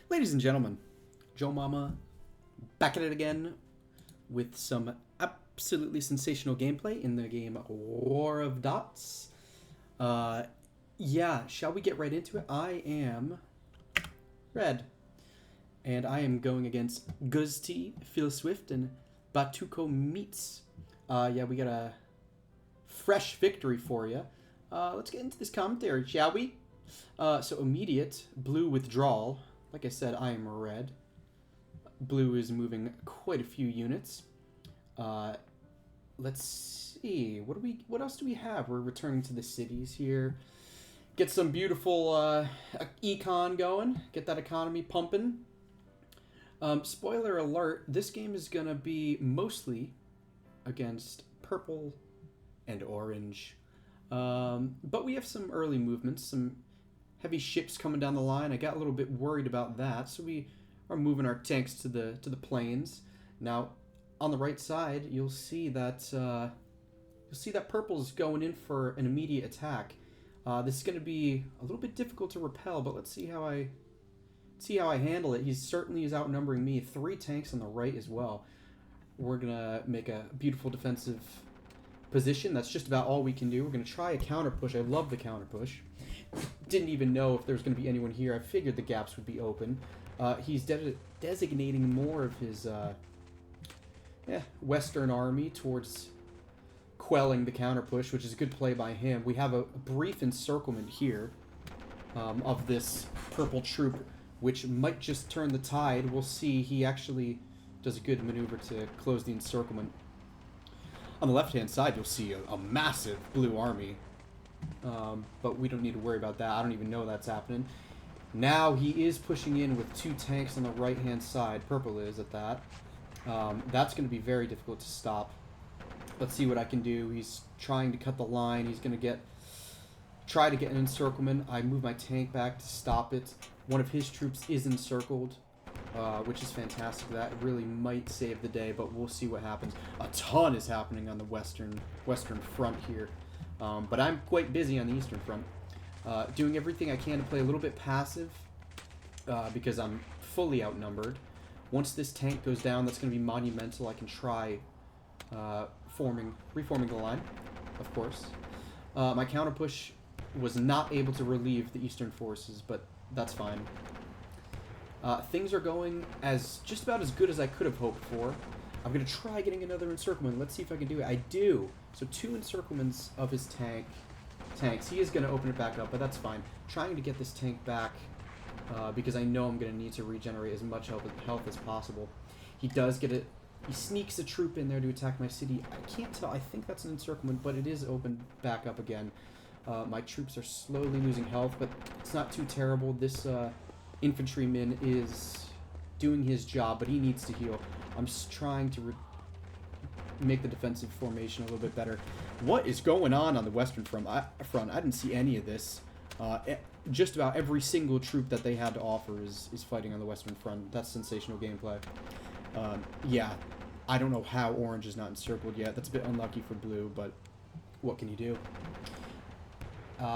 Ladies and gentlemen, Joemama back at it again with some absolutely sensational gameplay in the game War of Dots. Yeah, shall we get right into it? I am red, and I am going against Guzti, Phil Swift, and Batuko Meets. Yeah, we got a fresh victory for you. Let's get into this commentary, shall we? So immediate, blue withdrawal. Like I said, I am red. Blue is moving quite a few units. Let's see. What else do we have? We're returning to the cities here. Get some beautiful econ going. Get that economy pumping. Spoiler alert, this game is going to be mostly against purple and orange. But we have some early movements, some heavy ships coming down the line. I got a little bit worried about that, so we are moving our tanks to the plains. Now, on the right side, you'll see that purple's going in for an immediate attack. This is going to be a little bit difficult to repel, but let's see how I handle it. He certainly is outnumbering me. 3 tanks on the right as well. We're gonna make a beautiful defensive position. That's just about all we can do. We're gonna try a counter push. I love the counter push. Didn't even know if there was going to be anyone here. I figured the gaps would be open. He's designating more of his Western army towards quelling the counter push, which is a good play by him. We have a brief encirclement here of this purple troop, which might just turn the tide. We'll see. He actually does a good maneuver to close the encirclement. On the left-hand side, you'll see a massive blue army. But we don't need to worry about that. I don't even know that's happening. Now he is pushing in with 2 tanks on the right-hand side. Purple is at that. That's going to be very difficult to stop. Let's see what I can do. He's trying to cut the line. He's going to try to get an encirclement. I move my tank back to stop it. One of his troops is encircled, which is fantastic. That really might save the day, but we'll see what happens. A ton is happening on the western front here. But I'm quite busy on the eastern front, doing everything I can to play a little bit passive, because I'm fully outnumbered. Once this tank goes down, that's going to be monumental. I can try reforming the line, of course. My counter push was not able to relieve the eastern forces, but that's fine. Things are going just about as good as I could have hoped for. I'm going to try getting another encirclement. Let's see if I can do it. I do. So 2 encirclements of his tanks. He is going to open it back up, but that's fine. Trying to get this tank back because I know I'm going to need to regenerate as much health as possible. He does get it. He sneaks a troop in there to attack my city. I can't tell. I think that's an encirclement, but it is opened back up again. My troops are slowly losing health, but it's not too terrible. This infantryman is doing his job, but he needs to heal. I'm just trying to make the defensive formation a little bit better. What is going on the western front? I didn't see any of this. Just about every single troop that they had to offer is fighting on the western front. That's sensational gameplay. Yeah, I don't know how orange is not encircled yet. That's a bit unlucky for blue, but what can you do?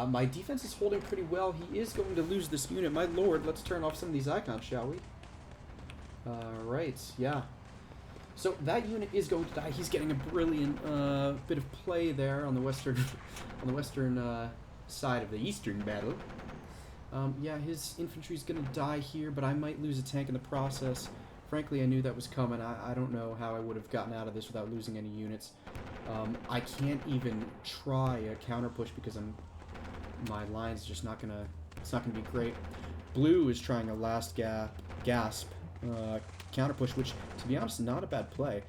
My defense is holding pretty well. He is going to lose this unit. My lord, let's turn off some of these icons, shall we? Alright, yeah. So that unit is going to die. He's getting a brilliant bit of play there on the western side of the eastern battle. Yeah, his infantry's going to die here, but I might lose a tank in the process. Frankly, I knew that was coming. I don't know how I would have gotten out of this without losing any units. I can't even try a counter push because my line's just not gonna. It's not gonna be great. Blue is trying a last gasp counter push, which, to be honest, not a bad play.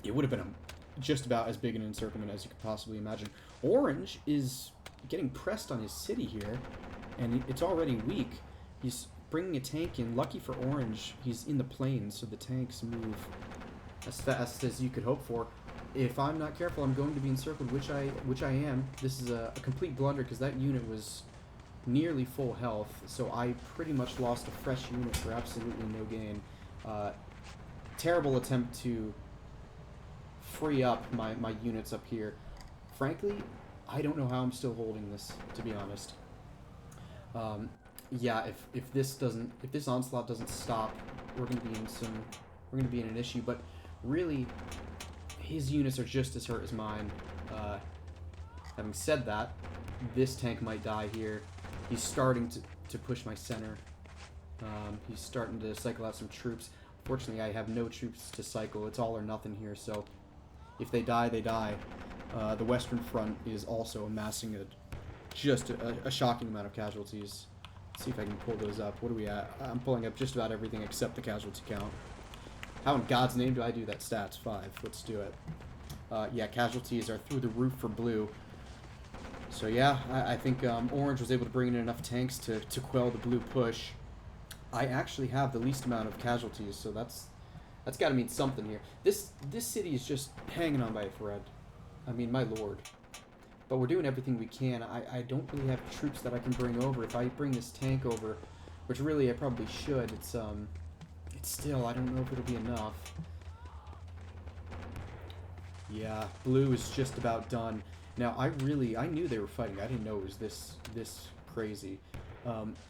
It would have been just about as big an encirclement as you could possibly imagine. Orange is getting pressed on his city here, and it's already weak. He's bringing a tank in. Lucky for Orange, he's in the plains, so the tanks move as fast as you could hope for. If I'm not careful, I'm going to be encircled, which I am. This is a complete blunder because that unit was nearly full health, so I pretty much lost a fresh unit for absolutely no gain. Terrible attempt to free up my units up here. Frankly, I don't know how I'm still holding this, to be honest. Yeah, if this onslaught doesn't stop, we're gonna be in an issue. But really, his units are just as hurt as mine. Uh, Having said that, this tank might die here. He's starting to push my center. He's starting to cycle out some troops. Fortunately, I have no troops to cycle. It's all or nothing here, so if they die, they die. The Western Front is also amassing just a shocking amount of casualties. Let's see if I can pull those up. What are we at? I'm pulling up just about everything except the casualty count. How in God's name do I do that? Stats 5. Let's do it. Yeah, casualties are through the roof for blue. So yeah, I think Orange was able to bring in enough tanks to quell the blue push. I actually have the least amount of casualties, so that's got to mean something here. This city is just hanging on by a thread. I mean, my lord. But we're doing everything we can. I don't really have troops that I can bring over. If I bring this tank over, which really I probably should, it's still, I don't know if it'll be enough. Yeah, blue is just about done. Now, I knew they were fighting. I didn't know it was this crazy.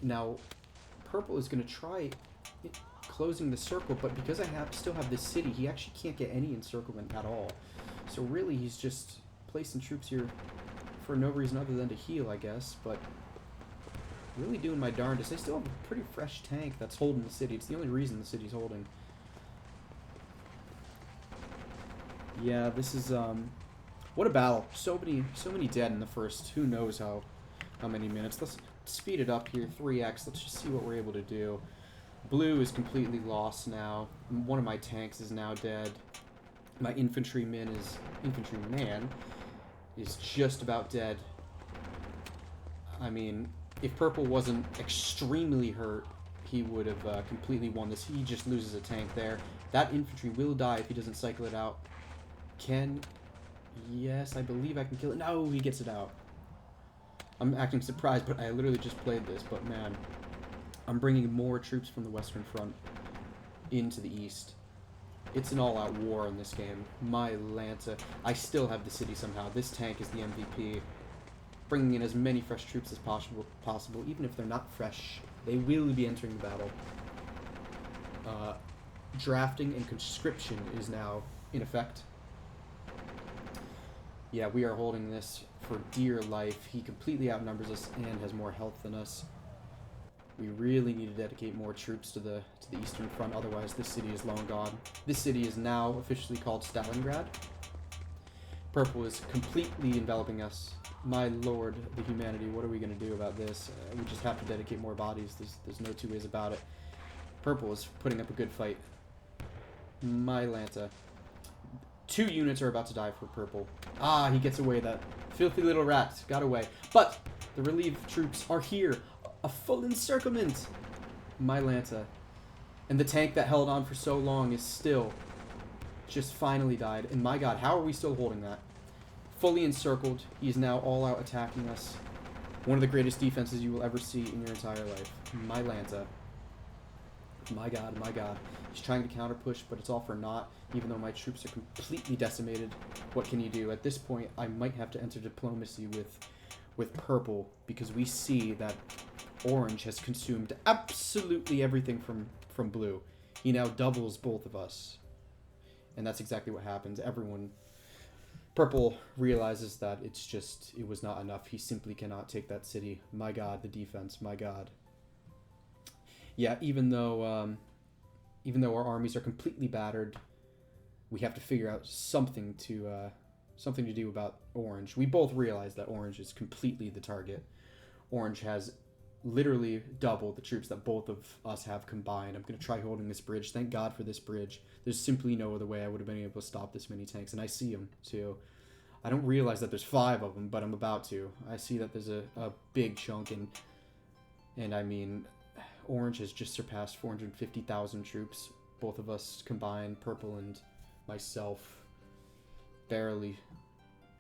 Now, purple is going to try closing the circle, but because I still have this city, he actually can't get any encirclement at all. So really, he's just placing troops here for no reason other than to heal, I guess. But really doing my darndest. I still have a pretty fresh tank that's holding the city. It's the only reason the city's holding. Yeah, this is what a battle. So many dead in the first who knows how many minutes. Let's speed it up here, 3x. Let's just see what we're able to do. Blue is completely lost now. One of my tanks is now dead. My infantryman is just about dead. I mean, if purple wasn't extremely hurt, he would have completely won this. He just loses a tank there. That infantry will die if he doesn't cycle it out. Yes, I believe I can kill it. No, he gets it out. I'm acting surprised, but I literally just played this. But man, I'm bringing more troops from the Western Front into the east. It's an all-out war in this game. My Lanta. I still have the city somehow. This tank is the MVP. Bringing in as many fresh troops as possible. Even if they're not fresh, they will be entering the battle. Drafting and conscription is now in effect. Yeah, we are holding this for dear life. He completely outnumbers us and has more health than us. We really need to dedicate more troops to the Eastern Front, otherwise this city is long gone. This city is now officially called Stalingrad. Purple is completely enveloping us. My lord, the humanity, what are we going to do about this? We just have to dedicate more bodies. There's no two ways about it. Purple is putting up a good fight. My Lanta. 2 units are about to die for purple. Ah, he gets away. That filthy little rat got away. But the relief troops are here. A full encirclement. My Lanta. And the tank that held on for so long is still just finally died. And my god, how are we still holding that? Fully encircled. He is now all out attacking us. One of the greatest defenses you will ever see in your entire life. My Lanta. My god, my god. He's trying to counter push, but it's all for naught. Even though my troops are completely decimated, what can you do? At this point, I might have to enter diplomacy with purple, because we see that orange has consumed absolutely everything from blue. He now doubles both of us. And that's exactly what happens. Purple realizes that it was not enough. He simply cannot take that city. My god, the defense, my god. Yeah, even though our armies are completely battered, we have to figure out something to do about orange. We both realize that orange is completely the target. Orange has literally double the troops that both of us have combined. I'm going to try holding this bridge. Thank God for this bridge. There's simply no other way I would have been able to stop this many tanks. And I see them, too. I don't realize that there's 5 of them, but I'm about to. I see that there's a big chunk, and I mean, orange has just surpassed 450,000 troops. Both of us combined, purple and myself, barely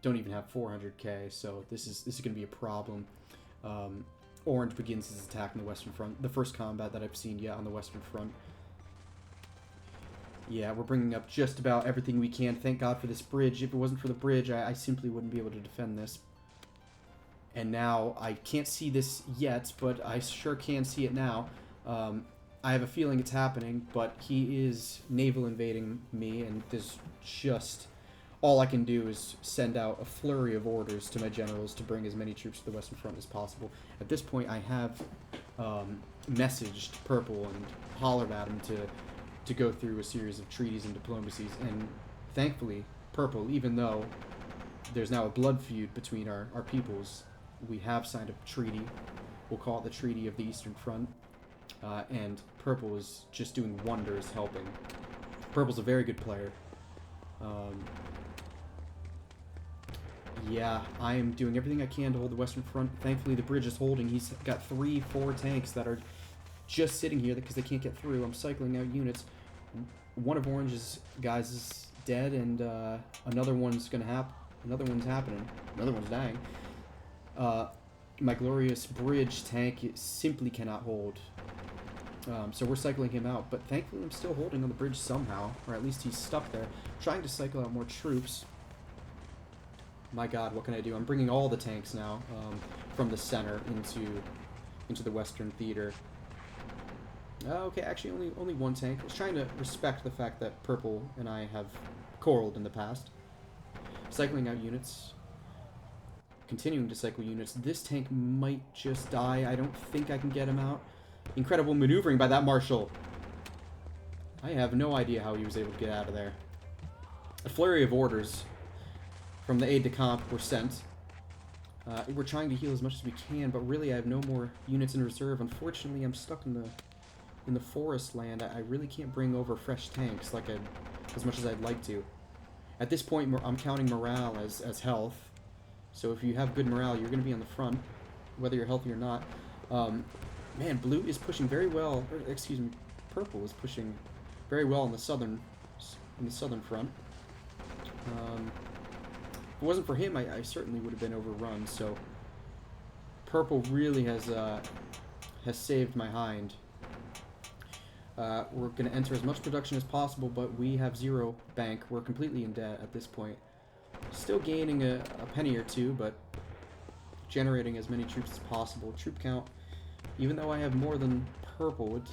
don't even have 400k, so this is going to be a problem. Orange begins his attack on the Western Front. The first combat that I've seen yet on the Western Front. Yeah, we're bringing up just about everything we can. Thank God for this bridge. If it wasn't for the bridge, I simply wouldn't be able to defend this. And now I can't see this yet, but I sure can see it now. I have a feeling it's happening, but he is naval invading me, and there's just... all I can do is send out a flurry of orders to my generals to bring as many troops to the Western Front as possible. At this point, I have messaged Purple and hollered at him to go through a series of treaties and diplomacies, and thankfully, Purple, even though there's now a blood feud between our peoples, we have signed a treaty. We'll call it the Treaty of the Eastern Front, and Purple is just doing wonders helping. Purple's a very good player. Yeah, I am doing everything I can to hold the Western Front. Thankfully, the bridge is holding. He's got 3-4 tanks that are just sitting here because they can't get through. I'm cycling out units. One of Orange's guys is dead, and another one's gonna happen. Another one's happening. Another one's dying. My glorious bridge tank simply cannot hold. So we're cycling him out, but thankfully I'm still holding on the bridge somehow, or at least he's stuck there. Trying to cycle out more troops. My god, what can I do? I'm bringing all the tanks now from the center into the Western Theater. Okay, actually only one tank. I was trying to respect the fact that Purple and I have quarreled in the past. Cycling out units. Continuing to cycle units. This tank might just die. I don't think I can get him out. Incredible maneuvering by that Marshal. I have no idea how he was able to get out of there. A flurry of orders from the aide-de-camp were sent. We're trying to heal as much as we can, but really I have no more units in reserve. Unfortunately, I'm stuck in the forest land. I really can't bring over fresh tanks like as much as I'd like to. At this point, I'm counting morale as health. So if you have good morale, you're going to be on the front, whether you're healthy or not. Man, Blue is pushing very well. Or, excuse me, Purple is pushing very well on the southern front. If it wasn't for him, I certainly would have been overrun. So Purple really has saved my hind. We're going to enter as much production as possible, but we have 0 bank. We're completely in debt at this point. Still gaining a penny or two, but generating as many troops as possible. Troop count, even though I have more than Purple, it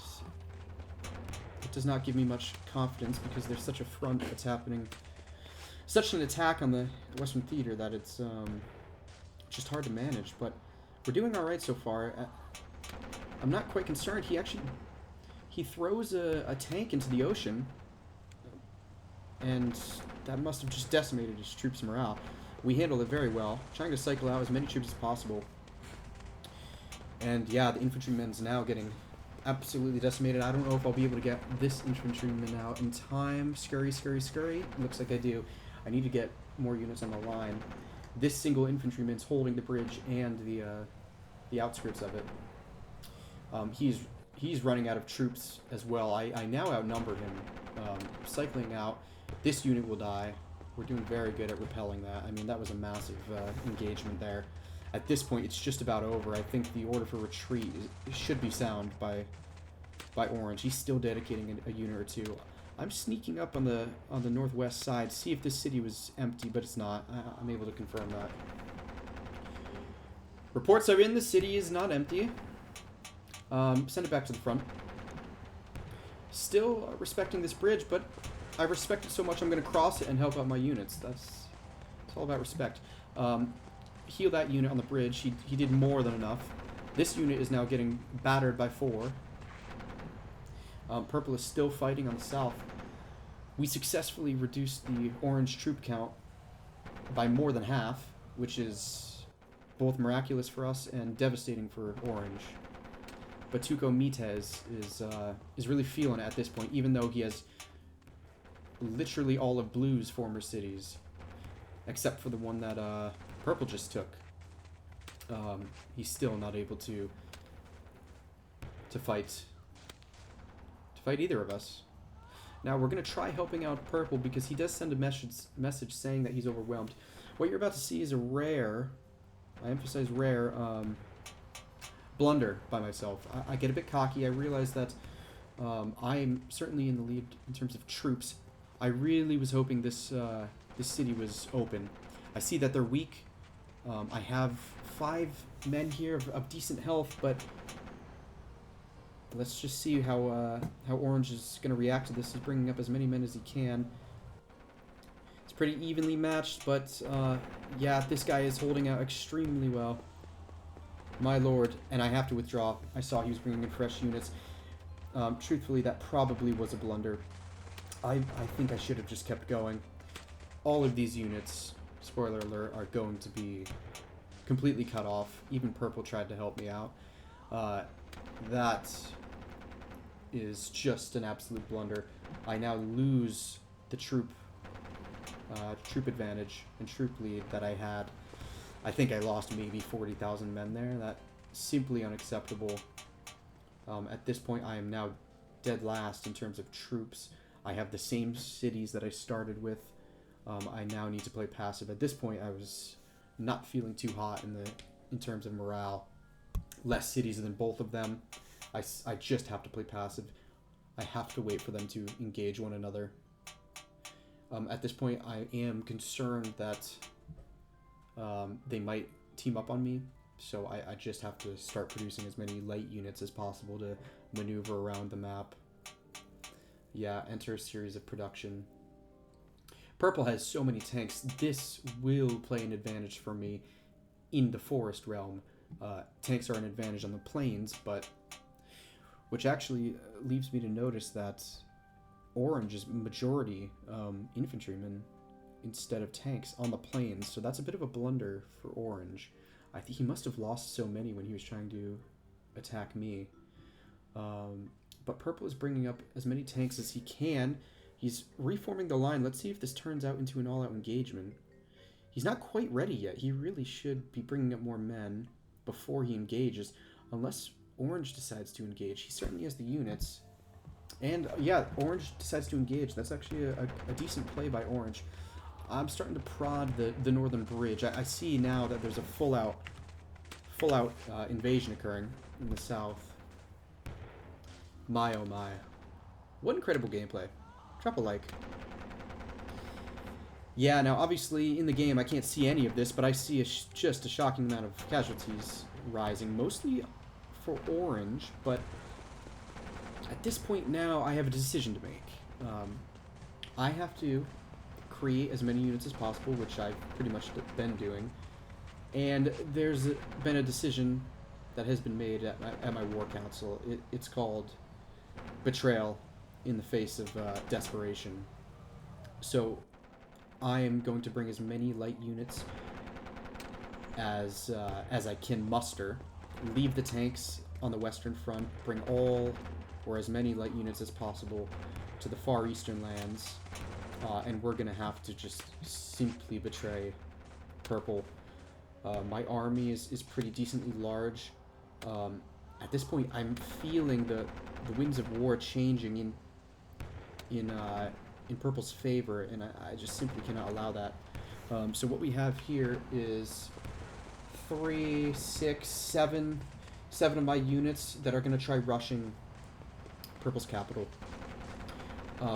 does not give me much confidence because there's such a front that's happening. Such an attack on the Western Theater that it's just hard to manage, but we're doing alright so far. I'm not quite concerned. He throws a tank into the ocean, and that must have just decimated his troops' morale. We handled it very well, trying to cycle out as many troops as possible. And yeah, the infantryman's now getting absolutely decimated. I don't know if I'll be able to get this infantryman out in time. Scurry, scurry, scurry. Looks like I do. I need to get more units on the line. This single infantryman's holding the bridge and the outskirts of it. He's running out of troops as well. I now outnumber him. Cycling out. This unit will die. We're doing very good at repelling that. I mean, that was a massive engagement there. At this point, it's just about over. I think the order for retreat should be sound by Orange. He's still dedicating a unit or two. I'm sneaking up on the northwest side, see if this city was empty, but it's not. I'm able to confirm that. Reports are in, the city is not empty. Send it back to the front. Still respecting this bridge, but I respect it so much I'm going to cross it and help out my units. It's all about respect. Heal that unit on the bridge. He did more than enough. This unit is now getting battered by 4. Purple is still fighting on the south. We successfully reduced the Orange troop count by more than half, which is both miraculous for us and devastating for Orange. But Tuco Mitez is really feeling it at this point, even though he has literally all of Blue's former cities, except for the one that Purple just took. He's still not able to fight either of us. Now we're going to try helping out Purple because he does send a message saying that he's overwhelmed. What you're about to see is a rare, I emphasize rare, blunder by myself. I get a bit cocky. I realize that I'm certainly in the lead in terms of troops. I really was hoping this city was open. I see that they're weak. I have 5 men here of decent health, but let's just see how Orange is going to react to this. He's bringing up as many men as he can. It's pretty evenly matched, but yeah, this guy is holding out extremely well. My lord, and I have to withdraw. I saw he was bringing in fresh units. Truthfully, that probably was a blunder. I think I should have just kept going. All of these units, spoiler alert, are going to be completely cut off. Even Purple tried to help me out. That is just an absolute blunder. I now lose the troop advantage and troop lead that I had. I think I lost maybe 40,000 men there. That's simply unacceptable. At this point, I am now dead last in terms of troops. I have the same cities that I started with. I now need to play passive. At this point, I was not feeling too hot in terms of morale. Less cities than both of them. I just have to play passive. I have to wait for them to engage one another. At this point, I am concerned that they might team up on me, so I just have to start producing as many light units as possible to maneuver around the map. Yeah, enter a series of production. Purple has so many tanks. This will play an advantage for me in the forest realm. Tanks are an advantage on the plains, but which actually leaves me to notice that Orange is majority infantrymen instead of tanks on the plains, so that's a bit of a blunder for Orange. I think he must have lost so many when he was trying to attack me. But Purple is bringing up as many tanks as he can. He's reforming the line. Let's see if this turns out into an all-out engagement. He's not quite ready yet. He really should be bringing up more men before he engages, unless Orange decides to engage. He certainly has the units. And yeah, Orange decides to engage. That's actually a decent play by Orange. I'm starting to prod the northern bridge. I see now that there's a full-out invasion occurring in the south. My oh my. What incredible gameplay. Drop a like. Yeah, now obviously in the game I can't see any of this, but I see just a shocking amount of casualties rising, mostly for Orange, but at this point now I have a decision to make. I have to create as many units as possible, which I've pretty much been doing, and there's been a decision that has been made at my war council. It's called betrayal in the face of desperation. So I am going to bring as many light units as I can muster, leave the tanks on the western front, bring all or as many light units as possible to the far eastern lands, and we're gonna have to just simply betray Purple. My army is pretty decently large. At this point, I'm feeling the winds of war changing in Purple's favor, and I just simply cannot allow that. So what we have here is 3, 6, 7 of my units that are going to try rushing Purple's capital.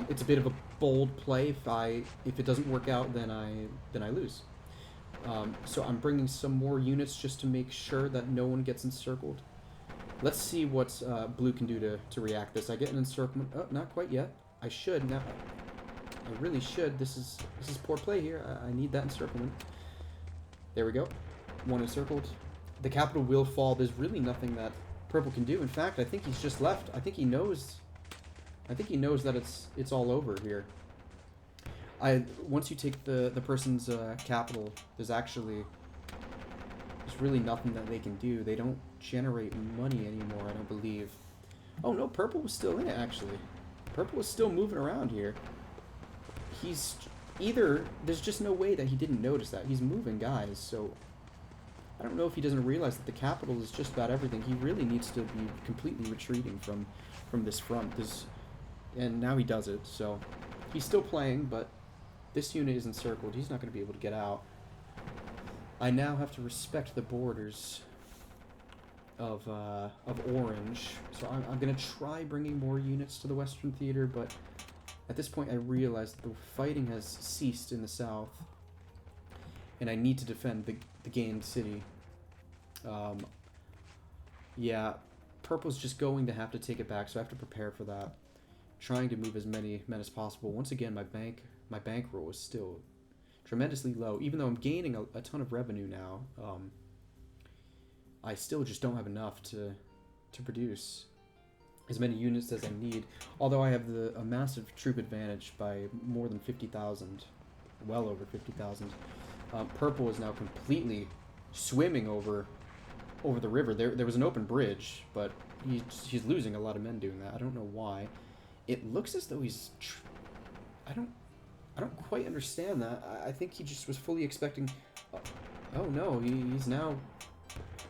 It's a bit of a bold play. If it doesn't work out, then I lose. So I'm bringing some more units just to make sure that no one gets encircled. Let's see what Blue can do to react this. I get an encirclement. Oh, not quite yet. I should now. I really should. This is poor play here. I need that encirclement. There we go. One encircled. The capital will fall. There's really nothing that Purple can do. In fact, I think he's just left. I think he knows that it's all over here. Once you take the person's capital, there's really nothing that they can do. They don't generate money anymore, I don't believe. Oh no, Purple was still in it, actually. Purple was still moving around here. There's just no way that he didn't notice that. He's moving guys, so I don't know if he doesn't realize that the capital is just about everything. He really needs to be completely retreating from this front. And now he does it, so he's still playing, but this unit is encircled. He's not going to be able to get out. I now have to respect the borders of Orange, so I'm going to try bringing more units to the Western Theater, but at this point I realize that the fighting has ceased in the south, and I need to defend the gained city. Um, yeah, purple's just going to have to take it back, so I have to prepare for that. Trying to move as many men as possible. Once again, my bankroll is still tremendously low. Even though I'm gaining a ton of revenue now, I still just don't have enough to produce as many units as I need. Although I have a massive troop advantage by more than 50,000, well over 50,000. Purple is now completely swimming over the river. There was an open bridge, but he's losing a lot of men doing that. I don't know why. It looks as though I don't I don't quite understand that. I think he just was fully expecting. Oh, oh no, he's now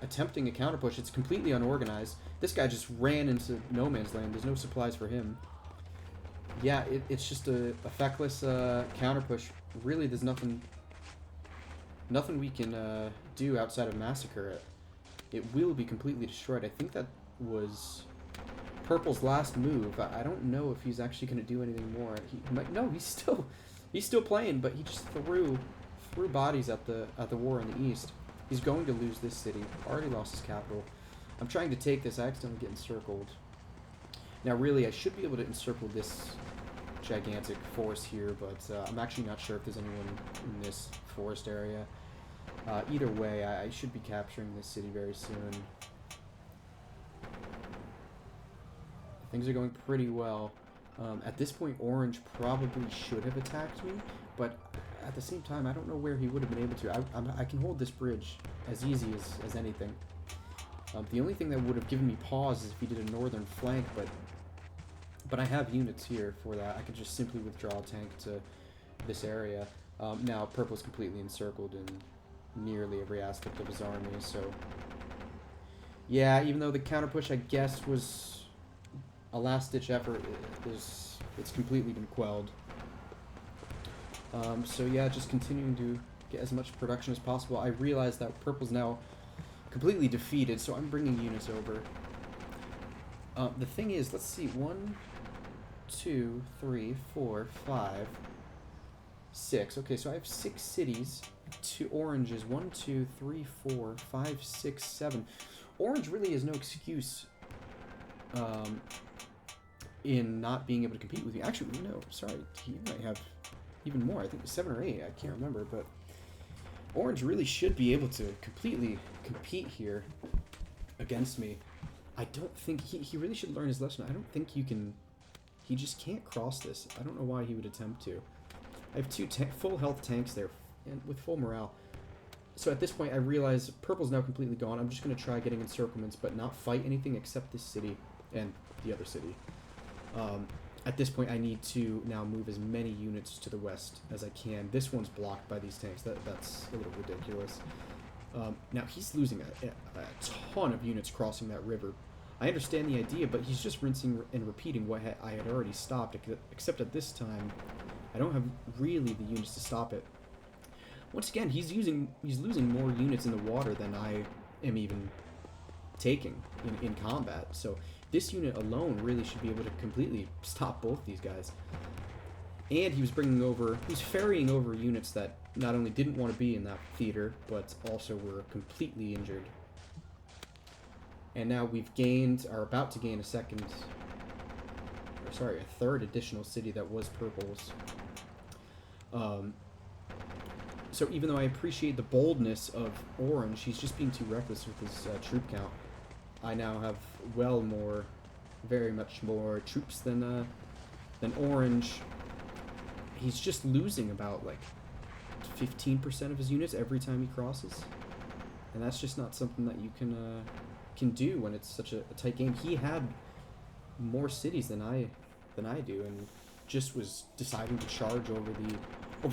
attempting a counter push. It's completely unorganized. This guy just ran into no man's land. There's no supplies for him. Yeah, it's just a feckless counter push. Really, there's nothing we can do outside of massacre it. It will be completely destroyed. I think that was Purple's last move. I don't know if he's actually going to do anything more. He might, no, he's still playing, but he just threw bodies at the war in the east. He's going to lose this city. Already lost his capital. I'm trying to take this. I accidentally get encircled. Now, really, I should be able to encircle this gigantic forest here, but I'm actually not sure if there's anyone in this forest area. Either way, I should be capturing this city very soon. Things are going pretty well. At this point, Orange probably should have attacked me, but at the same time, I don't know where he would have been able to. I can hold this bridge as easy as anything. The only thing that would have given me pause is if he did a northern flank, but I have units here for that. I could just simply withdraw a tank to this area. Now, Purple's completely encircled in nearly every aspect of his army, so... Yeah, even though the counter push, I guess, was a last-ditch effort, it's completely been quelled. So yeah, just continuing to get as much production as possible. I realize that Purple's now completely defeated, so I'm bringing units over. The thing is, let's see, 1, 2, 3, 4, 5, 6. Okay, so I have 6 cities. 2 oranges. 1, 2, 3, 4, 5, 6, 7. Orange really has no excuse in not being able to compete with me. Actually, no, sorry, he might have even more. I think 7 or 8. I can't remember, but Orange really should be able to completely compete here against me. I don't think he really should learn his lesson. I don't think you can. He just can't cross this. I don't know why he would attempt to. I have 2 full health tanks there and with full morale. So at this point, I realize Purple's now completely gone. I'm just going to try getting encirclements, but not fight anything except this city and the other city. At this point, I need to now move as many units to the west as I can. This one's blocked by these tanks. That's a little ridiculous. Now, he's losing a ton of units crossing that river. I understand the idea, but he's just rinsing and repeating what I had already stopped, except at this time, I don't have really the units to stop it. Once again, he's losing more units in the water than I am even taking in combat. So this unit alone really should be able to completely stop both these guys. And he was ferrying over units that not only didn't want to be in that theater, but also were completely injured. And now we've are about to gain a third additional city that was Purple's. So even though I appreciate the boldness of Orange, he's just being too reckless with his troop count. I now have very much more troops than Orange. He's just losing about like 15% of his units every time he crosses, and that's just not something that you can do when it's such a tight game. He had more cities than I do, and just was deciding to charge over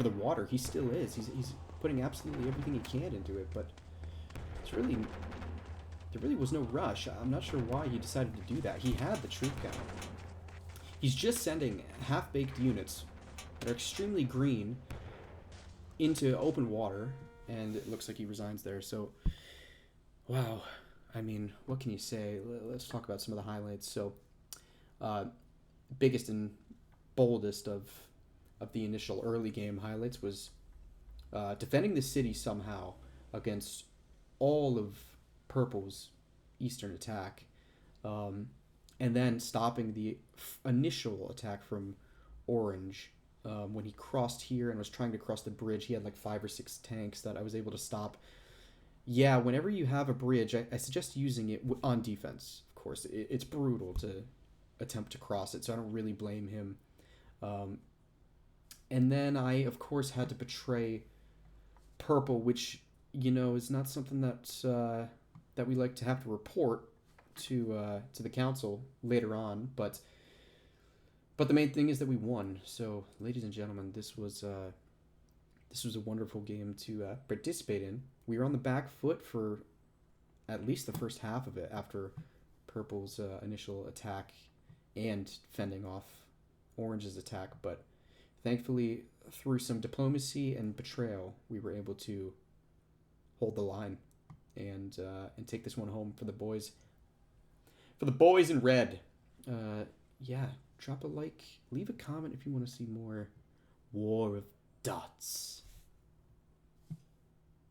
the water. He still is. He's putting absolutely everything he can into it, but there really was no rush. I'm not sure why he decided to do that. He had the troop count. He's just sending half-baked units that are extremely green into open water, and it looks like he resigns there. So, wow. I mean, what can you say? Let's talk about some of the highlights. So, biggest and boldest of the initial early game highlights was defending the city somehow against all of purple's eastern attack, um, and then stopping the initial attack from orange. When he crossed here and was trying to cross the bridge, he had like 5 or 6 tanks that I was able to stop. Yeah, whenever you have a bridge, I suggest using it on defense. Of course, it's brutal to attempt to cross it, so I don't really blame him. Um, and then I, of course, had to betray purple, which is not something that we like to have to report to the council later on. But the main thing is that we won. So, ladies and gentlemen, this was a wonderful game to participate in. We were on the back foot for at least the first half of it after purple's initial attack and fending off orange's attack, but thankfully through some diplomacy and betrayal we were able to hold the line and take this one home for the boys, in red. Yeah, drop a like, leave a comment if you want to see more War of Dots.